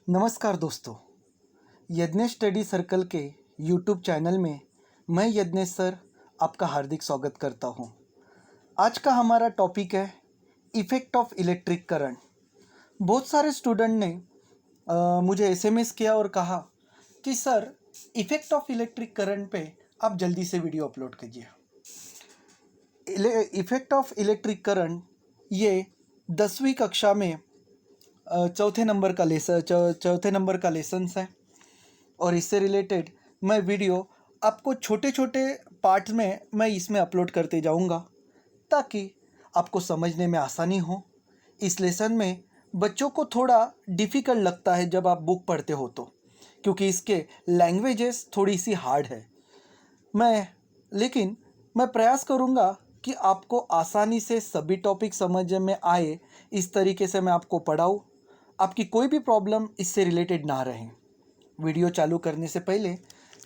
नमस्कार दोस्तों, Yagnesh study circle के यूट्यूब चैनल में मैं यज्ञेश सर आपका हार्दिक स्वागत करता हूं। आज का हमारा टॉपिक है इफ़ेक्ट ऑफ इलेक्ट्रिक करंट। बहुत सारे स्टूडेंट ने मुझे एसएमएस किया और कहा कि sir effect of electric current पे आप जल्दी से वीडियो अपलोड कीजिए। इफ़ेक्ट ऑफ इलेक्ट्रिक करंट ये 10वीं कक्षा में चौथे नंबर का लेसन है और इससे रिलेटेड मैं वीडियो आपको छोटे छोटे पार्ट्स में मैं इसमें अपलोड करते जाऊंगा ताकि आपको समझने में आसानी हो। इस लेसन में बच्चों को थोड़ा डिफ़िकल्ट लगता है जब आप बुक पढ़ते हो तो, क्योंकि इसके लैंग्वेजेस थोड़ी सी हार्ड है। लेकिन मैं प्रयास करूंगा कि आपको आसानी से सभी टॉपिक समझ में आए, इस तरीके से मैं आपको पढ़ाऊँ, आपकी कोई भी प्रॉब्लम इससे रिलेटेड ना रहे। वीडियो चालू करने से पहले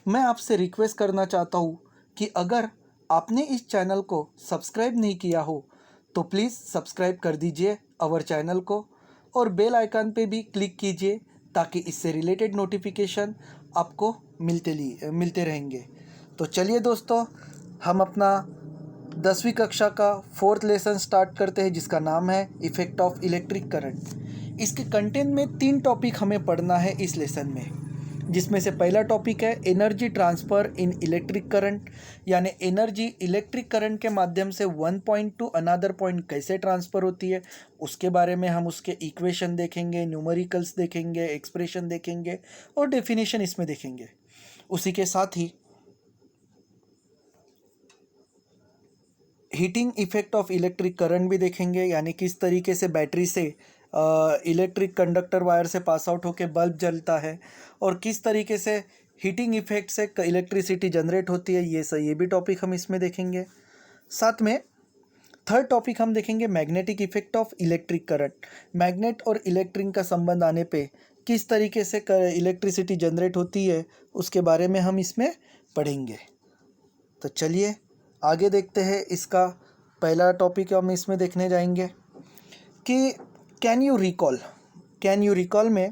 मैं आपसे रिक्वेस्ट करना चाहता हूँ कि अगर आपने इस चैनल को सब्सक्राइब नहीं किया हो तो प्लीज़ सब्सक्राइब कर दीजिए अवर चैनल को और बेल आइकन पे भी क्लिक कीजिए ताकि इससे रिलेटेड नोटिफिकेशन आपको मिलते रहेंगे। तो चलिए दोस्तों, हम अपना 10वीं कक्षा का 4th लेसन स्टार्ट करते हैं जिसका नाम है इफ़ेक्ट ऑफ इलेक्ट्रिक करंट। इसके कंटेंट में 3 टॉपिक हमें पढ़ना है इस लेसन में, जिसमें से पहला टॉपिक है एनर्जी ट्रांसफ़र इन इलेक्ट्रिक करंट, यानी एनर्जी इलेक्ट्रिक करंट के माध्यम से one point two another point कैसे ट्रांसफ़र होती है उसके बारे में हम उसके इक्वेशन देखेंगे, न्यूमेरिकल्स देखेंगे, एक्सप्रेशन देखेंगे और डेफिनेशन इसमें देखेंगे। उसी के साथ ही heating effect of electric current भी देखेंगे, यानी किस तरीके से बैटरी से इलेक्ट्रिक कंडक्टर वायर से पास आउट होकर बल्ब जलता है और किस तरीके से हीटिंग इफ़ेक्ट से इलेक्ट्रिसिटी जनरेट होती है। ये भी टॉपिक हम इसमें देखेंगे। साथ में थर्ड टॉपिक हम देखेंगे magnetic effect of electric current. Magnet और इलेक्ट्रिक का संबंध आने पे किस तरीके से इलेक्ट्रिसिटी जनरेट होती है उसके बारे में हम इसमें पढ़ेंगे। तो चलिए आगे देखते हैं। इसका पहला टॉपिक हम इसमें देखने जाएंगे कि कैन यू रिकॉल में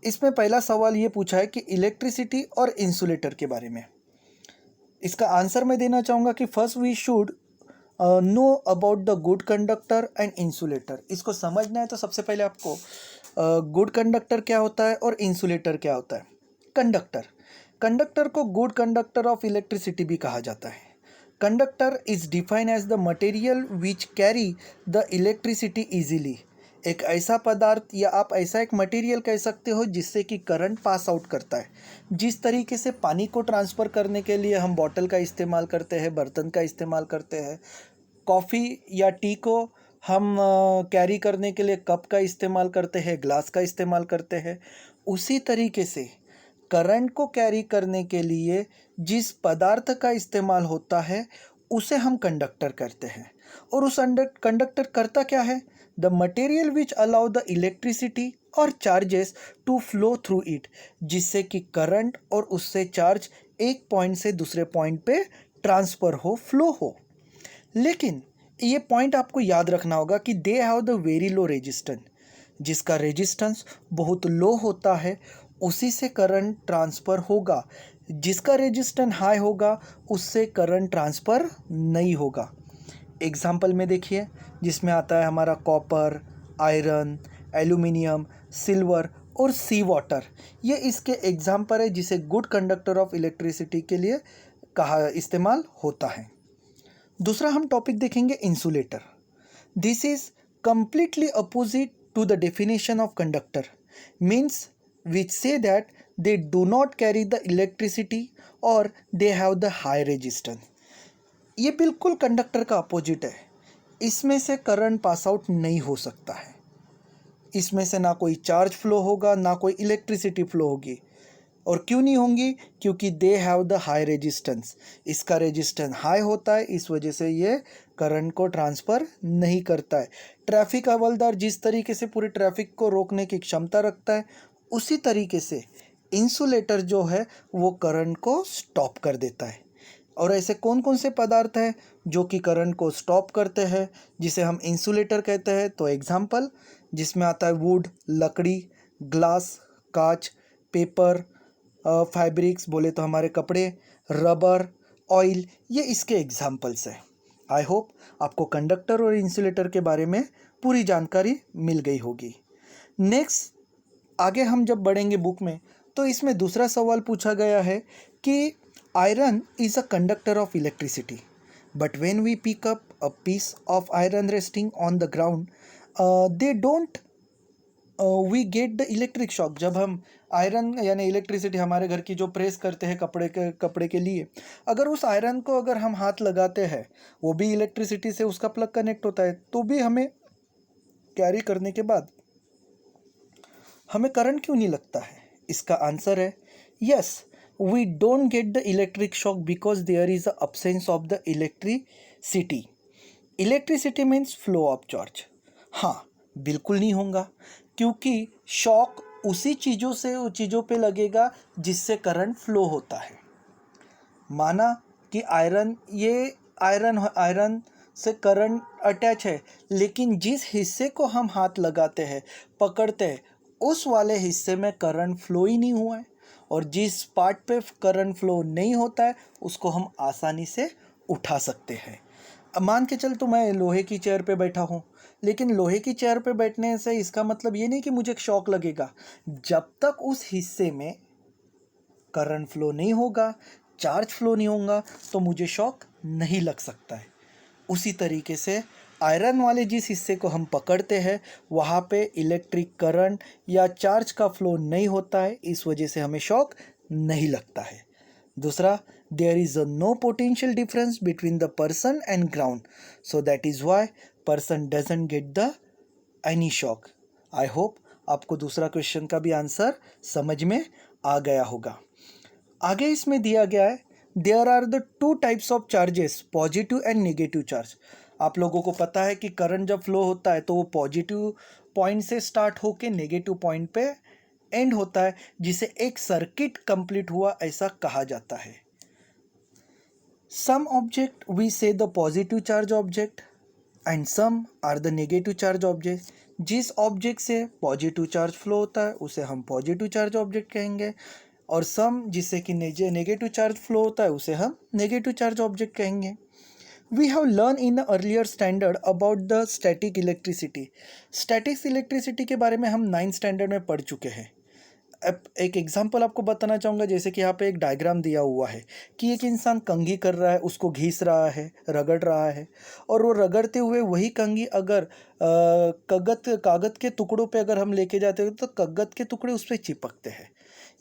इसमें पहला सवाल ये पूछा है कि इलेक्ट्रिसिटी और इंसुलेटर के बारे में। इसका आंसर मैं देना चाहूँगा कि first we should know about the good conductor and insulator. इसको समझना है तो सबसे पहले आपको गुड कंडक्टर क्या होता है और इंसुलेटर क्या होता है। कंडक्टर को गुड कंडक्टर ऑफ इलेक्ट्रिसिटी भी कहा जाता है। Conductor is defined as the material which carry the electricity easily. एक ऐसा पदार्थ या आप ऐसा एक मटेरियल कह सकते हो जिससे कि करंट पास आउट करता है। जिस तरीके से पानी को ट्रांसफ़र करने के लिए हम बॉटल का इस्तेमाल करते हैं, बर्तन का इस्तेमाल करते हैं, कॉफ़ी या टी को हम कैरी करने के लिए कप का इस्तेमाल करते हैं, ग्लास का इस्तेमाल करते हैं, उसी तरीके से करंट को कैरी करने के लिए जिस पदार्थ का इस्तेमाल होता है उसे हम कंडक्टर कहते हैं। और उस कंडक्टर करता क्या है? The material which allow the electricity or charges to flow through it, जिससे कि करंट और उससे चार्ज एक पॉइंट से दूसरे पॉइंट पे ट्रांसफ़र हो, फ्लो हो। लेकिन ये पॉइंट आपको याद रखना होगा कि दे have the very low resistance. जिसका रेजिस्टेंस बहुत लो होता है उसी से करंट ट्रांसफ़र होगा, जिसका रेजिस्टेंस हाई होगा उससे करंट ट्रांसफ़र नहीं होगा। एग्जाम्पल में देखिए, जिसमें आता है हमारा कॉपर, आयरन, एल्यूमिनियम, सिल्वर और सी वाटर। ये इसके एग्जाम्पल है जिसे गुड कंडक्टर ऑफ इलेक्ट्रिसिटी के लिए इस्तेमाल होता है। दूसरा हम टॉपिक देखेंगे insulator. This is completely opposite to the definition of conductor, means which say that they do not carry the electricity और they have the high resistance. ये बिल्कुल कंडक्टर का अपोजिट है। इसमें से करंट पास आउट नहीं हो सकता है। इसमें से ना कोई चार्ज फ्लो होगा, ना कोई इलेक्ट्रिसिटी फ्लो होगी। और क्यों नहीं होंगी? क्योंकि दे हैव द हाई रेजिस्टेंस। इसका रेजिस्टेंस हाई होता है, इस वजह से ये करंट को ट्रांसफ़र नहीं करता है। ट्रैफिक हवलदार जिस तरीके से पूरी ट्रैफिक को रोकने की क्षमता रखता है, उसी तरीके से इंसुलेटर जो है वो करंट को स्टॉप कर देता है। और ऐसे कौन कौन से पदार्थ हैं जो कि करंट को स्टॉप करते हैं, जिसे हम इंसुलेटर कहते हैं? तो एग्जाम्पल जिसमें आता है वुड, लकड़ी, ग्लास, कांच, पेपर, फैब्रिक्स बोले तो हमारे कपड़े, रबर, ऑयल, ये इसके एग्जाम्पल्स हैं। आई होप आपको कंडक्टर और इंसुलेटर के बारे में पूरी जानकारी मिल गई होगी। नेक्स्ट आगे हम जब बढ़ेंगे बुक में, तो इसमें दूसरा सवाल पूछा गया है कि iron is a conductor of electricity, but when we pick up a piece of iron resting on the ground they don't we get the electric shock. जब हम आयरन यानी इलेक्ट्रिसिटी हमारे घर की जो प्रेस करते हैं कपड़े के लिए, अगर उस आयरन को अगर हम हाथ लगाते हैं, वो भी इलेक्ट्रिसिटी से उसका प्लग कनेक्ट होता है, तो भी हमें कैरी करने के बाद हमें करंट क्यों नहीं लगता है? इसका आंसर है yes, we don't get the electric shock because there is a absence of the electricity. Electricity means flow of charge. हाँ, बिल्कुल नहीं होगा, क्योंकि शॉक उसी चीज़ों पे लगेगा जिससे करंट फ्लो होता है। माना कि आयरन से करंट अटैच है, लेकिन जिस हिस्से को हम हाथ लगाते हैं, पकड़ते हैं, उस वाले हिस्से में करंट फ्लो ही नहीं हुआ है, और जिस पार्ट पे करंट फ्लो नहीं होता है उसको हम आसानी से उठा सकते हैं। अब मान के चल तो मैं लोहे की चेयर पे बैठा हूँ, लेकिन लोहे की चेयर पे बैठने से इसका मतलब ये नहीं कि मुझे शॉक लगेगा। जब तक उस हिस्से में करंट फ्लो नहीं होगा, चार्ज फ्लो नहीं होगा, तो मुझे शॉक नहीं लग सकता है। उसी तरीके से आयरन वाले जिस हिस्से को हम पकड़ते हैं, वहाँ पे इलेक्ट्रिक करंट या चार्ज का फ्लो नहीं होता है, इस वजह से हमें शॉक नहीं लगता है। दूसरा, there is a no potential difference between the person and ground, so that is why person doesn't get the any shock. I hope आपको दूसरा क्वेश्चन का भी आंसर समझ में आ गया होगा। आगे इसमें दिया गया है, there are the two types of charges, positive and negative charge. आप लोगों को पता है कि करंट जब फ्लो होता है तो वो पॉजिटिव पॉइंट से स्टार्ट होके नेगेटिव पॉइंट पे एंड होता है, जिसे एक सर्किट कंप्लीट हुआ ऐसा कहा जाता है। Some object we say the positive charge object and some are the negative charge object. जिस ऑब्जेक्ट से पॉजिटिव चार्ज फ्लो होता है उसे हम पॉजिटिव चार्ज ऑब्जेक्ट कहेंगे, और सम जिससे कि नेगेटिव चार्ज फ्लो होता है उसे हम नेगेटिव चार्ज ऑब्जेक्ट कहेंगे। We have learn in earlier standard about the static electricity. Static electricity के बारे में हम 9th स्टैंडर्ड में पढ़ चुके हैं। अब एक एग्जांपल आपको बताना चाहूँगा, जैसे कि यहाँ पे एक डायग्राम दिया हुआ है कि एक इंसान कंघी कर रहा है, उसको घिस रहा है, रगड़ रहा है, और वो रगड़ते हुए वही कंघी अगर कागज़ के टुकड़ों पे अगर हम लेके जाते हैं तो कागज़ के टुकड़े उस पर चिपकते हैं।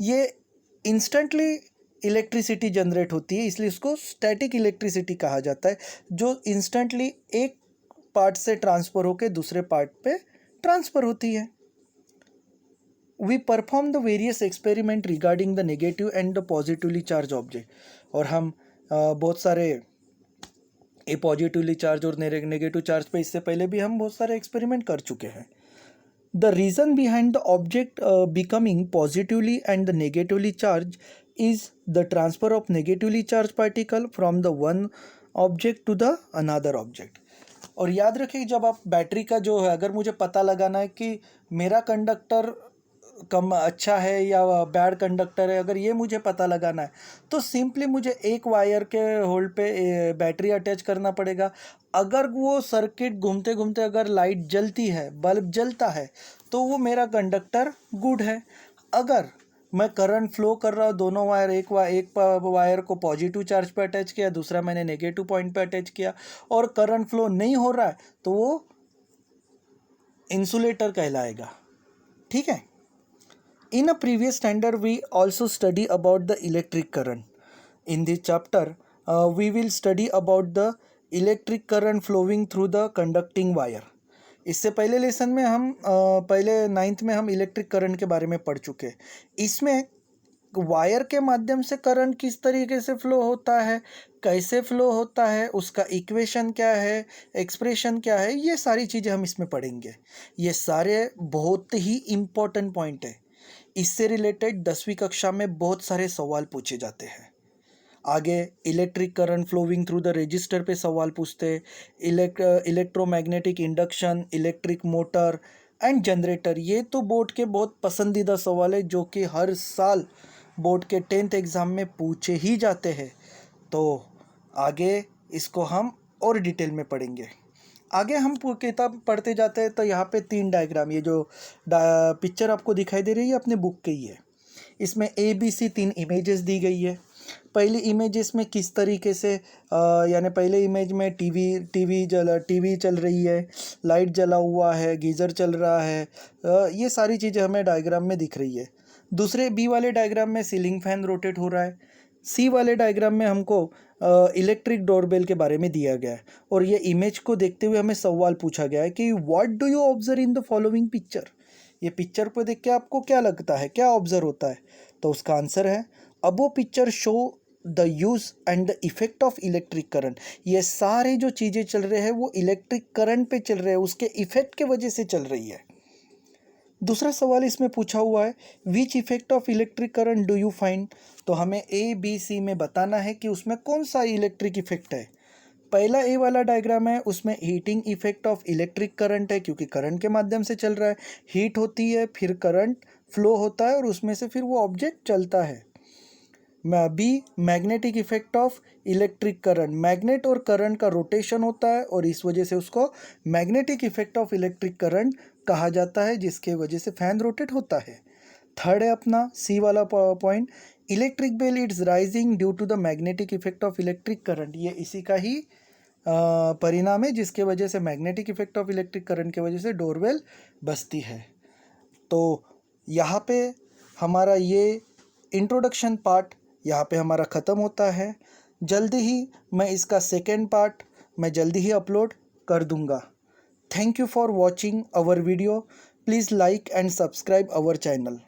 ये इंस्टेंटली इलेक्ट्रिसिटी जनरेट होती है, इसलिए इसको स्टैटिक इलेक्ट्रिसिटी कहा जाता है, जो इंस्टेंटली एक पार्ट से ट्रांसफ़र होकर दूसरे पार्ट पे ट्रांसफ़र होती है। We perform the various experiment regarding the negative and the positively charge object, और हम बहुत सारे ये पॉजिटिवली चार्ज और नेगेटिव चार्ज पे इससे पहले भी हम बहुत सारे एक्सपेरिमेंट कर चुके हैं। The reason behind the object becoming positively and the negatively charged is the transfer of negatively charged particle from the one object to the another object. और याद रखिए, जब आप बैटरी का जो है, अगर मुझे पता लगाना है कि मेरा कंडक्टर कम अच्छा है या बैड कंडक्टर है, अगर ये मुझे पता लगाना है तो सिंपली मुझे एक वायर के होल्ड पे बैटरी अटैच करना पड़ेगा। अगर वो सर्किट घूमते घूमते अगर लाइट जलती है, बल्ब जलता है, तो वो मेरा कंडक्टर गुड है। अगर मैं करंट फ्लो कर रहा हूँ, दोनों वायर, एक वायर को पॉजिटिव चार्ज पे अटैच किया, दूसरा मैंने नेगेटिव पॉइंट पे अटैच किया, और करंट फ्लो नहीं हो रहा है, तो वो इंसुलेटर कहलाएगा। ठीक है। In a previous standard, we also study about the electric current. In this chapter, we will study about the electric current flowing through the conducting wire. इससे पहले लेसन में हम पहले 9th में हम इलेक्ट्रिक करंट के बारे में पढ़ चुके हैं। इसमें वायर के माध्यम से करंट किस तरीके से फ्लो होता है, कैसे फ्लो होता है, उसका इक्वेशन क्या है, एक्सप्रेशन क्या है, ये सारी चीज़ें हम इसमें पढ़ेंगे। ये सारे बहुत ही इम्पोर्टेंट पॉइंट है। इससे रिलेटेड 10वीं कक्षा में बहुत सारे सवाल पूछे जाते हैं। आगे electric current flowing through the resistor पे सवाल पूछते हैं, electromagnetic induction, electric motor, and generator, ये तो बोर्ड के बहुत पसंदीदा सवाल है जो कि हर साल बोर्ड के 10th एग्ज़ाम में पूछे ही जाते हैं। तो आगे इसको हम और डिटेल में पढ़ेंगे। आगे हम किताब पढ़ते जाते हैं तो यहाँ पे 3 डायग्राम, ये जो पिक्चर आपको दिखाई दे रही है अपने बुक के ही है। इसमें ABC 3 इमेजेस दी गई है। पहली इमेजेस में किस तरीके से यानी पहले इमेज में टीवी चल रही है, लाइट जला हुआ है, गीज़र चल रहा है, ये सारी चीज़ें हमें डायग्राम में दिख रही है। दूसरे बी वाले डायग्राम में सीलिंग फैन रोटेट हो रहा है। सी वाले डायग्राम में हमको इलेक्ट्रिक डोरबेल के बारे में दिया गया है और ये इमेज को देखते हुए हमें सवाल पूछा गया है कि what do you observe in the following picture. ये पिक्चर को देख के आपको क्या लगता है, क्या ऑब्जर्व होता है? तो उसका आंसर है अब वो picture show the use and the effect of electric current. ये सारे जो चीज़ें चल रहे हैं वो इलेक्ट्रिक करंट पे चल रहे हैं, उसके इफेक्ट के वजह से चल रही है। दूसरा सवाल इसमें पूछा हुआ है which effect of electric current do you find. तो हमें ABC में बताना है कि उसमें कौन सा इलेक्ट्रिक इफेक्ट है। पहला ए वाला डायग्राम है, उसमें heating effect of electric current है, क्योंकि करंट के माध्यम से चल रहा है, हीट होती है, फिर करंट फ्लो होता है और उसमें से फिर वो ऑब्जेक्ट चलता है। B magnetic effect of electric current, magnet और करंट का रोटेशन होता है और इस वजह से उसको magnetic effect of electric current कहा जाता है, जिसके वजह से फैन रोटेट होता है। थर्ड है अपना सी वाला point, electric bell it's rising due to the magnetic effect of electric current. ये इसी का ही परिणाम है जिसके वजह से magnetic effect of electric current की वजह से डोरबेल बजती है। तो यहाँ पे हमारा ये इंट्रोडक्शन पार्ट यहाँ पे हमारा ख़त्म होता है। जल्दी ही मैं इसका सेकेंड पार्ट मैं जल्दी ही अपलोड कर दूँगा। Thank you for watching our video. Please like and subscribe our channel.